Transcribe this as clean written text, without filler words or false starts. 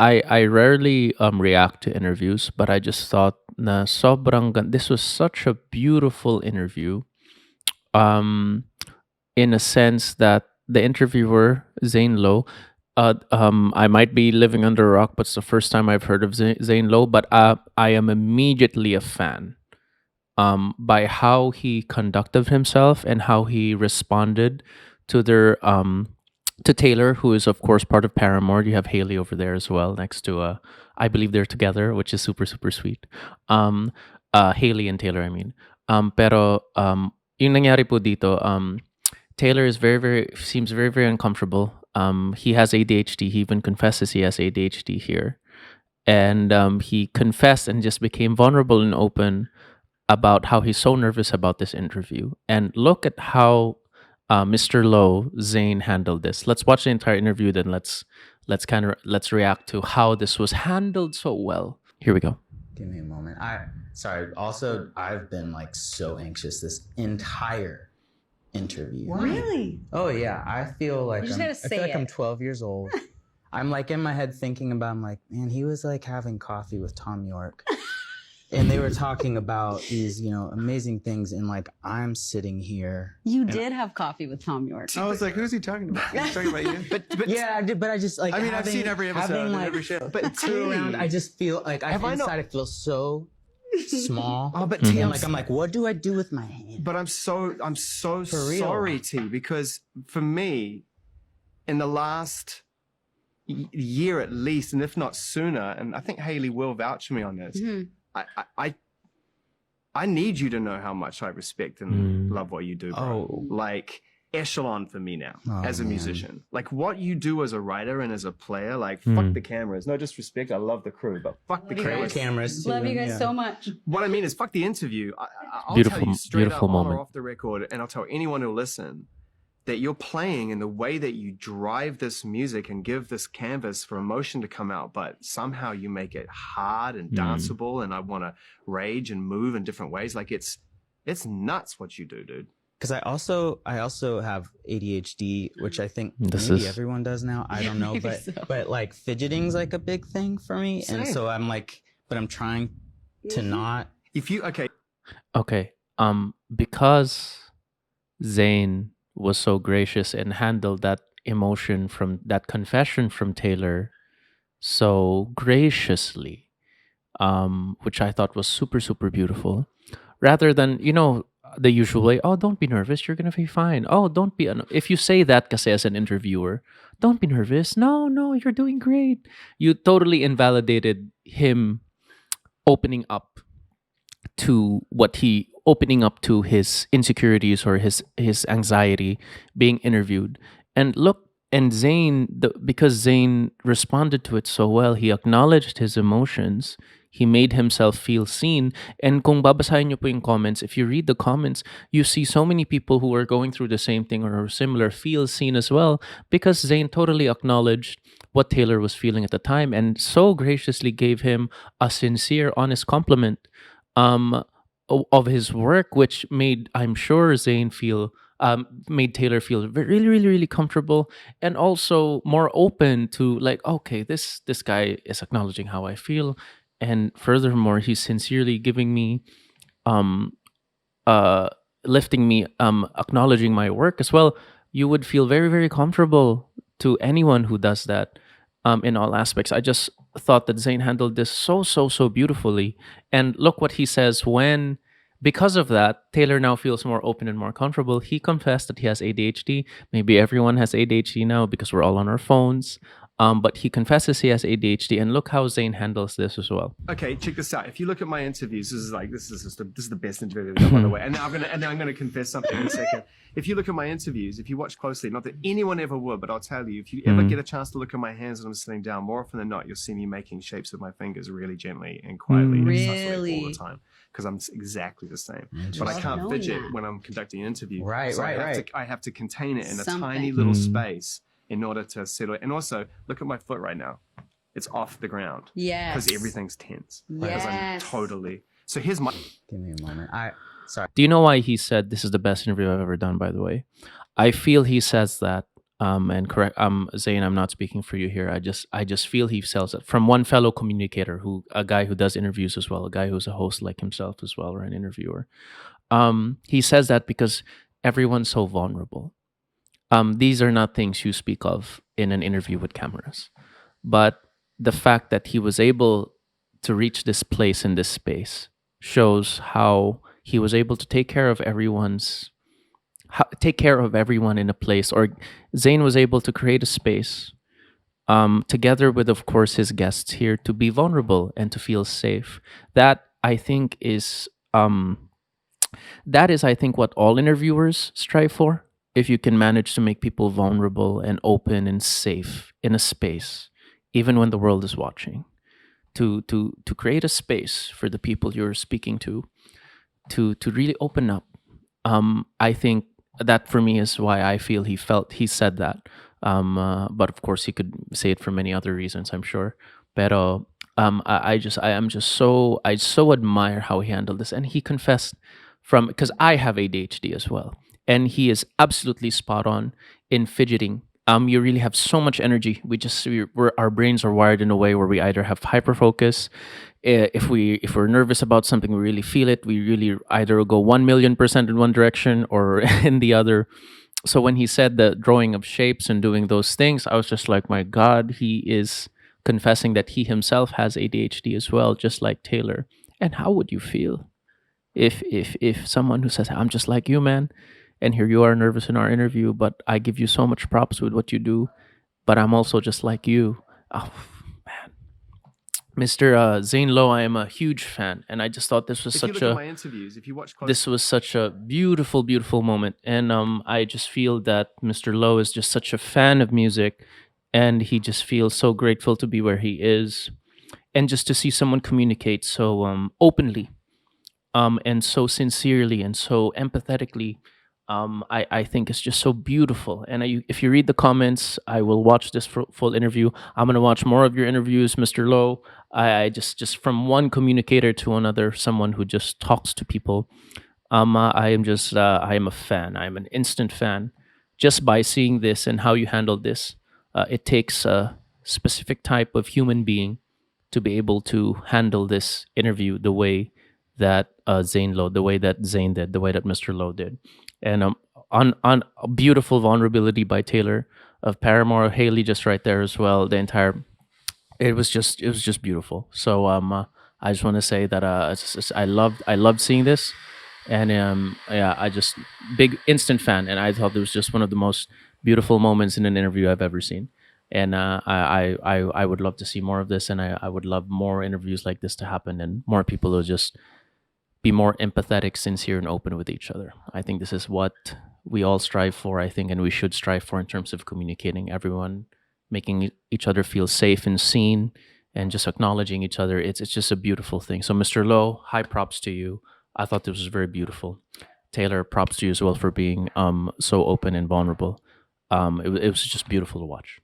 I rarely react to interviews, but I just thought na this was such a beautiful interview. Um, in a sense that the interviewer Zane Lowe, I might be living under a rock, but it's the first time I've heard of Zane Lowe. But I am immediately a fan by how he conducted himself and how he responded to their to Taylor, who is of course part of Paramore. You have Haley over there as well, next to I believe they're together, which is super super sweet. Um, Haley and Taylor, I mean. Pero yung nangyari po dito, Taylor is very seems very uncomfortable. He has ADHD. He even confesses he has ADHD here, and he confessed and just became vulnerable and open about how he's so nervous about this interview. And look at how Mr. Lowe Zane handled this. Let's watch the entire interview, then let's react to how this was handled so well. Here we go. Give me a moment. Sorry. Also, I've been like so anxious this entire interview. What? Really? Oh yeah. I feel like I'm 12 years old. I'm like in my head thinking about, I'm like, man, he was like having coffee with Tom York. And they were talking about these, amazing things, and like I'm sitting here. You did have coffee with Tom York. I was like, who's he talking about? He's talking about you. But yeah, I did, but I just like. I mean, I've seen every episode, and every show. But around, I just feel like I feel so small. Oh, but T, I'm like, what do I do with my hand? But I'm so sorry, T, because for me, in the last year at least, and if not sooner, and I think Haley will vouch for me on this. Mm-hmm. I need you to know how much I respect and love what you do, bro. Oh. Like echelon for me now as a musician. Like what you do as a writer and as a player, like fuck the cameras. No disrespect, I love the crew, but fuck the cameras. Love you guys so much. What I mean is fuck the interview. I'll Beautiful, tell you straight beautiful up moment. on or off the record, and I'll tell anyone who'll listen that you're playing in the way that you drive this music and give this canvas for emotion to come out, but somehow you make it hard and danceable, and I want to rage and move in different ways. Like it's nuts what you do, dude. Because I also have ADHD, which I think maybe everyone does now. I don't know, but like fidgeting's like a big thing for me. Same. And so I'm like, but I'm trying to not. Okay. Because Zane was so gracious and handled that emotion from that confession from Taylor so graciously, which I thought was super, super beautiful. Rather than, the usual way, oh, don't be nervous, you're going to be fine. Oh, don't be, if you say that kasi as an interviewer, don't be nervous. No, you're doing great. You totally invalidated him opening up to his insecurities or his anxiety being interviewed. And look, and because Zane responded to it so well, he acknowledged his emotions, he made himself feel seen. And kung babasahin niyo po yung comments, if you read the comments, you see so many people who are going through the same thing or similar feel seen as well, because Zane totally acknowledged what Taylor was feeling at the time and so graciously gave him a sincere, honest compliment of his work, which made, I'm sure, made Taylor feel really, really, really comfortable, and also more open to like, okay, this guy is acknowledging how I feel, and furthermore, he's sincerely giving me, lifting me, acknowledging my work as well. You would feel very, very comfortable to anyone who does that. In all aspects. I just thought that Zayn handled this so beautifully. And look what he says when, because of that, Taylor now feels more open and more comfortable. He confessed that he has ADHD. Maybe everyone has ADHD now because we're all on our phones. But he confesses he has ADHD, and look how Zayn handles this as well. Okay, check this out. If you look at my interviews, this is the best interview I've done, by the way. And now I'm gonna confess something in a second. If you look at my interviews, if you watch closely, not that anyone ever would, but I'll tell you, if you ever get a chance to look at my hands when I'm sitting down, more often than not, you'll see me making shapes with my fingers really gently and quietly and subtly all the time, because I'm exactly the same. But I can't fidget when I'm conducting an interview. Right. I have to contain it in a tiny little space in order to settle it. And also, look at my foot right now. It's off the ground. Yes. Because everything's tense. Because I'm totally... So here's my... Give me a moment. Sorry. Do you know why he said this is the best interview I've ever done, by the way? I feel he says that And correct, Zane, I'm not speaking for you here. I just feel he sells it from one fellow communicator, who a guy who does interviews as well, a guy who's a host like himself as well, or an interviewer. He says that because everyone's so vulnerable. These are not things you speak of in an interview with cameras, but the fact that he was able to reach this place in this space shows how he was able to take care of everyone in a place, or Zane was able to create a space, together with, of course, his guests here, to be vulnerable and to feel safe. That I think is I think what all interviewers strive for. If you can manage to make people vulnerable and open and safe in a space, even when the world is watching, to create a space for the people you're speaking to really open up. I think that for me is why I feel he said that. But of course, he could say it for many other reasons, I'm sure. Pero I so admire how he handled this, and he confessed from, because I have ADHD as well, and he is absolutely spot on in fidgeting. You really have so much energy. Our brains are wired in a way where we either have hyper focus. If we're nervous about something, we really feel it. We really either go 1,000,000% in one direction or in the other. So when he said the drawing of shapes and doing those things, I was just like, my God, he is confessing that he himself has ADHD as well, just like Taylor. And how would you feel if someone who says, I'm just like you, man, and here you are nervous in our interview, but I give you so much props with what you do, but I'm also just like you. Oh, man. Mr. Zane Lowe, I am a huge fan, and I just thought this was If you such look at a my interviews, if you watch close, this was such a beautiful, beautiful moment. And I just feel that Mr. Lowe is just such a fan of music, and he just feels so grateful to be where he is, and just to see someone communicate so openly, and so sincerely and so empathetically. I think it's just so beautiful. And if you read the comments, I will watch this full interview. I'm gonna watch more of your interviews, Mr. Lowe. I just from one communicator to another, someone who just talks to people. I am a fan. I'm an instant fan, just by seeing this and how you handled this. It takes a specific type of human being to be able to handle this interview the way that the way that Zane did, the way that Mr. Lowe did, and on a beautiful vulnerability by Taylor of Paramore, Haley just right there as well. The entire it was just beautiful. So I just want to say that I loved seeing this, and yeah, I just big instant fan, and I thought it was just one of the most beautiful moments in an interview I've ever seen. And I would love to see more of this, and I would love more interviews like this to happen, and more people who just be more empathetic, sincere, and open with each other. I think this is what we all strive for, I think, and we should strive for in terms of communicating. Everyone making each other feel safe and seen, and just acknowledging each other. It's just a beautiful thing. So, Mr. Lowe, high props to you. I thought this was very beautiful. Taylor, props to you as well for being so open and vulnerable. It was just beautiful to watch.